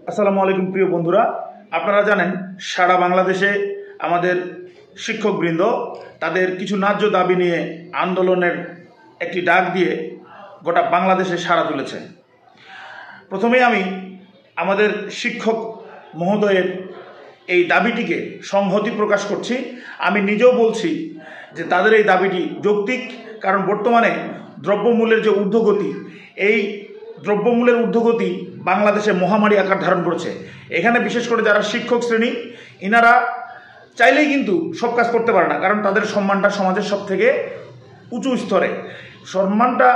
আসসালামু আলাইকুম প্রিয় বন্ধুরা, আপনারা জানেন সারা বাংলাদেশে আমাদের শিক্ষকবৃন্দ তাদের কিছু ন্যায্য দাবি নিয়ে আন্দোলনের একটি ডাক দিয়ে গোটা বাংলাদেশে সাড়া তুলেছে। প্রথমেই আমি আমাদের শিক্ষক মহোদয়ের এই দাবিটিকে সংহতি প্রকাশ করছি। আমি নিজেও বলছি যে তাদের এই দাবিটি যৌক্তিক, কারণ বর্তমানে দ্রব্যমূল্যের যে ঊর্ধ্বগতি, এই দ্রব্যমূল্যের ঊর্ধ্বগতি বাংলাদেশে মহামারী আকার ধারণ করেছে। এখানে বিশেষ করে যারা শিক্ষক শ্রেণী, ইনারা চাইলেই কিন্তু সব কাজ করতে পারে না, কারণ তাদের সম্মানটা সমাজের সব থেকে উঁচু স্তরে, সম্মানটা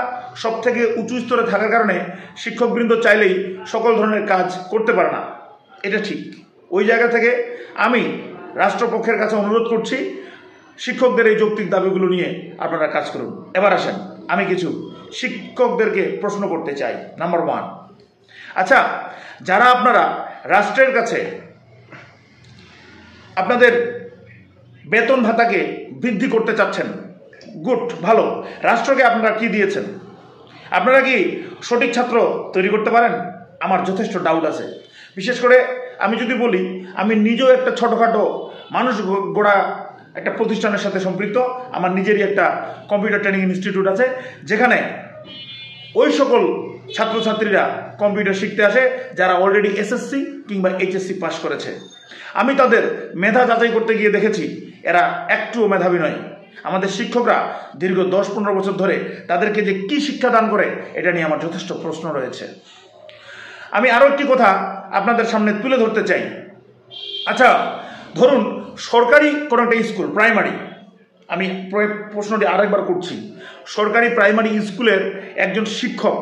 সব থেকে উঁচু স্তরে থাকার কারণে শিক্ষকবৃন্দ চাইলেই সকল ধরনের কাজ করতে পারে না। এটা ঠিক। ওই জায়গা থেকে আমি রাষ্ট্রপক্ষের কাছে অনুরোধ করছি, শিক্ষকদের এই যৌক্তিক দাবিগুলো নিয়ে আপনারা কাজ করুন। এবার আসেন, আমি কিছু শিক্ষকদেরকে প্রশ্ন করতে চাই। নাম্বার 1, আচ্ছা, যারা আপনারা রাষ্ট্রের কাছে আপনাদের বেতন ভাতাকে বৃদ্ধি করতে চাচ্ছেন, গুড, ভালো। রাষ্ট্রকে আপনারা কি দিয়েছেন? আপনারা কি সঠিক ছাত্র তৈরি করতে পারেন? আমার যথেষ্ট ডাউট আছে। বিশেষ করে আমি যদি বলি, আমি নিজেও একটা ছোটোখাটো মানুষ গড়া একটা প্রতিষ্ঠানের সাথে সম্পৃক্ত। আমার নিজেরই একটা কম্পিউটার ট্রেনিং ইনস্টিটিউট আছে, যেখানে ওই সকল ছাত্রছাত্রীরা কম্পিউটার শিখতে আসে যারা অলরেডি এসএসসি কিংবা এইচএসসি পাস করেছে। আমি তাদের মেধা যাচাই করতে গিয়ে দেখেছি এরা একটুও মেধাবী নয়। আমাদের শিক্ষকরা দীর্ঘ 10-15 বছর ধরে তাদেরকে যে কি শিক্ষা দান করে, এটা নিয়ে আমার যথেষ্ট প্রশ্ন রয়েছে। আমি আরও একটি কথা আপনাদের সামনে তুলে ধরতে চাই। আচ্ছা, ধরুন সরকারি কোনো একটা স্কুল, প্রাইমারি, আমি প্রশ্নটি আরেকবার করছি, সরকারি প্রাইমারি স্কুলের একজন শিক্ষক,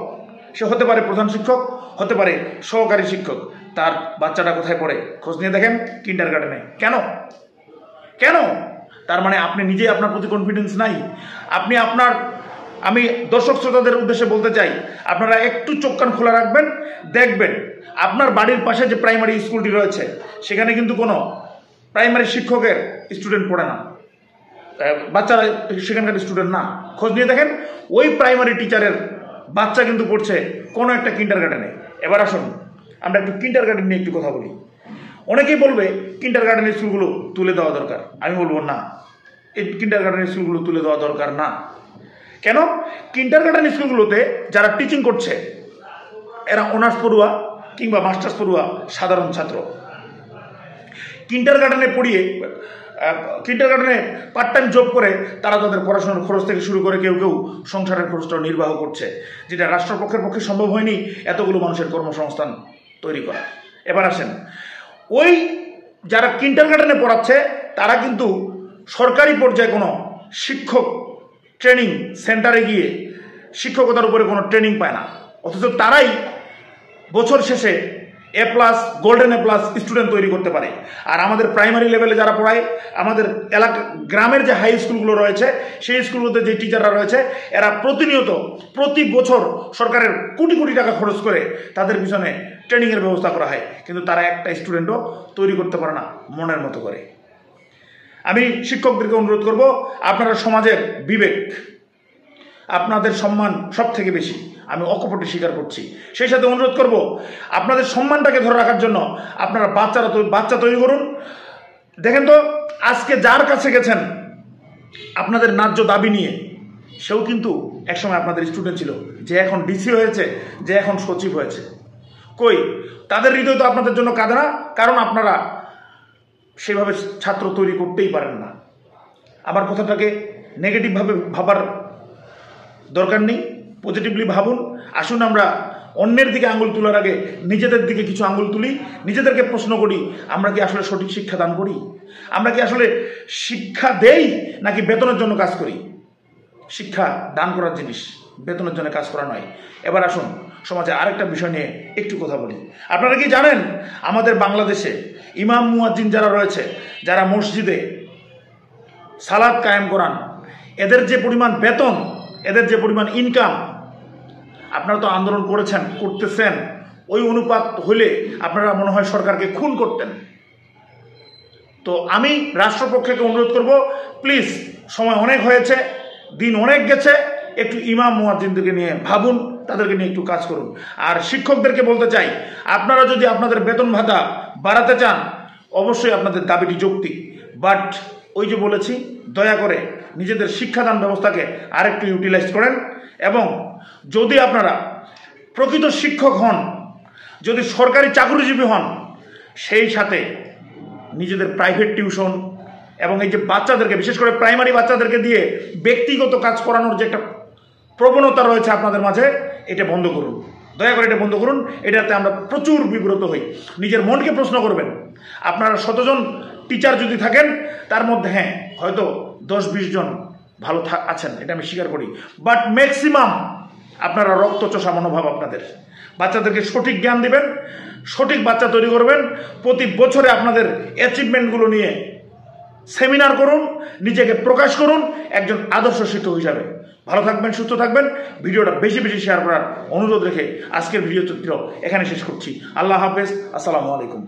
সে হতে পারে প্রধান শিক্ষক, হতে পারে সহকারী শিক্ষক, তার বাচ্চাটা কোথায় পড়ে খোঁজ নিয়ে দেখেন, কিন্ডারগার্টেনে। কেন? তার মানে আপনি নিজেই আপনার প্রতি কনফিডেন্স নাই। আমি দর্শক শ্রোতাদের উদ্দেশ্যে বলতে চাই, আপনারা একটু চোখ কান খোলা রাখবেন, দেখবেন আপনার বাড়ির পাশে যে প্রাইমারি স্কুলটি রয়েছে সেখানে কিন্তু কোনো প্রাইমারি শিক্ষকের স্টুডেন্ট পড়ে না, বাচ্চারা সেখানকার স্টুডেন্ট না। খোঁজ নিয়ে দেখেন, ওই প্রাইমারি টিচারের বাচ্চা কিন্তু পড়ছে কোনো একটা কিন্ডারগার্টেনে। এবার আসুন আমরা একটু কিন্ডারগার্টেন নিয়ে একটু কথা বলি। অনেকেই বলবে কিন্ডারগার্টেন স্কুলগুলো তুলে দেওয়া দরকার। আমি বলবো না, এই কিন্ডারগার্টেন স্কুলগুলো তুলে দেওয়া দরকার না। কেন? কিন্ডারগার্টেন স্কুলগুলোতে যারা টিচিং করছে এরা অনার্স পড়ুয়া কিংবা মাস্টার্স পড়ুয়া সাধারণ ছাত্র। কিন্ডারগার্টেনে পার্ট টাইম জব করে তারা তাদের পড়াশোনার খরচ থেকে শুরু করে কেউ কেউ সংসারের খরচটাও নির্বাহ করছে, যেটা রাষ্ট্রপক্ষের পক্ষে সম্ভব হয়নি এতগুলো মানুষের কর্মসংস্থান তৈরি করা। এবার আসেন, ওই যারা কিন্ডারগার্টেনে পড়াচ্ছে তারা কিন্তু সরকারি পর্যায়ে কোনো শিক্ষক ট্রেনিং সেন্টারে গিয়ে শিক্ষকতার উপরে কোনো ট্রেনিং পায় না, অথচ তারাই বছর শেষে A+, গোল্ডেন A+ স্টুডেন্ট তৈরি করতে পারে। আর আমাদের প্রাইমারি লেভেলে যারা পড়ায়, আমাদের গ্রামের যে হাই স্কুলগুলো রয়েছে সেই স্কুলগুলোতে যে টিচাররা রয়েছে, এরা প্রতিনিয়ত প্রতি বছর সরকারের কোটি কোটি টাকা খরচ করে তাদের পিছনে ট্রেনিংয়ের ব্যবস্থা করা হয়, কিন্তু তারা একটা স্টুডেন্টও তৈরি করতে পারে না মনের মতো করে। আমি শিক্ষকদেরকে অনুরোধ করব, আপনারা সমাজের বিবেক, আপনাদের সম্মান সব থেকে বেশি, আমি অকপটে স্বীকার করছি। সেই সাথে অনুরোধ করব, আপনাদের সম্মানটাকে ধরে রাখার জন্য আপনারা বাচ্চা তৈরি করুন। দেখেন তো, আজকে যার কাছে গেছেন আপনাদের ন্যায্য দাবি নিয়ে, সেও কিন্তু একসময় আপনাদের স্টুডেন্ট ছিল, যে এখন ডিসি হয়েছে, যে এখন সচিব হয়েছে। কই, তাদের হৃদয় তো আপনাদের জন্য কাঁদে না, কারণ আপনারা সেভাবে ছাত্র তৈরি করতেই পারেন না। আমার কথাটাকে নেগেটিভভাবে ভাবার দরকার নেই, পজিটিভলি ভাবুন। আসুন আমরা অন্যের দিকে আঙুল তোলার আগে নিজেদের দিকে কিছু আঙুল তুলি, নিজেদেরকে প্রশ্ন করি, আমরা কি আসলে সঠিক শিক্ষা দান করি? আমরা কি আসলে শিক্ষা দেই নাকি বেতনের জন্য কাজ করি? শিক্ষা দান করার জিনিস, বেতনের জন্য কাজ করা নয়। এবার আসুন সমাজে আরেকটা বিষয় নিয়ে একটু কথা বলি। আপনারা কি জানেন আমাদের বাংলাদেশে ইমাম মুয়াজ্জিন যারা রয়েছে, যারা মসজিদে সালাত কায়েম করান, এদের যে পরিমাণ বেতন, এদের যে পরিমাণ ইনকাম, আপনারা তো আন্দোলন করতেছেন, ওই অনুপাত হলে আপনারা মনে হয় সরকারকে খুন করতেন। তো আমি রাষ্ট্রপক্ষকে অনুরোধ করব, প্লিজ, সময় অনেক হয়েছে, দিন অনেক গেছে, একটু ইমাম মুয়াজ্জিনদেরকে নিয়ে ভাবুন, তাদেরকে নিয়ে একটু কাজ করুন। আর শিক্ষকদেরকে বলতে চাই, আপনারা যদি আপনাদের বেতন ভাতা বাড়াতে চান, অবশ্যই আপনাদের দাবিটি যৌক্তিক, বাট ওই যে বলেছি, দয়া করে নিজেদের শিক্ষাদান ব্যবস্থাকে আরেকটু ইউটিলাইজ করেন। এবং যদি আপনারা প্রকৃত শিক্ষক হন, যদি সরকারি চাকরিজীবী হন, সেই সাথে নিজেদের প্রাইভেট টিউশন এবং এই যে বাচ্চাদেরকে, বিশেষ করে প্রাইমারি বাচ্চাদেরকে দিয়ে ব্যক্তিগত কাজ করানোর যে একটা প্রবণতা রয়েছে আপনাদের মাঝে, এটা বন্ধ করুন, দয়া করে এটা বন্ধ করুন। এটাতে আমরা প্রচুর বিব্রত হই। নিজের মনকে প্রশ্ন করবেন, আপনারা 100 জন টিচার যদি থাকেন, তার মধ্যে হ্যাঁ হয়তো 10-20 জন ভালো আছেন, এটা আমি স্বীকার করি, বাট ম্যাক্সিমাম আপনারা রক্তচোষা মনোভাব। আপনাদের বাচ্চাদেরকে সঠিক জ্ঞান দিবেন, সঠিক বাচ্চা তৈরি করবেন। প্রতি বছরে আপনাদের অ্যাচিভমেন্টগুলো নিয়ে সেমিনার করুন, নিজেকে প্রকাশ করুন একজন আদর্শ শিক্ষক হিসাবে। ভালো থাকবেন, সুস্থ থাকবেন। ভিডিওটা বেশি বেশি শেয়ার করার অনুরোধ রেখে আজকের ভিডিও চিত্র এখানে শেষ করছি। আল্লাহ হাফেজ, আসসালামু আলাইকুম।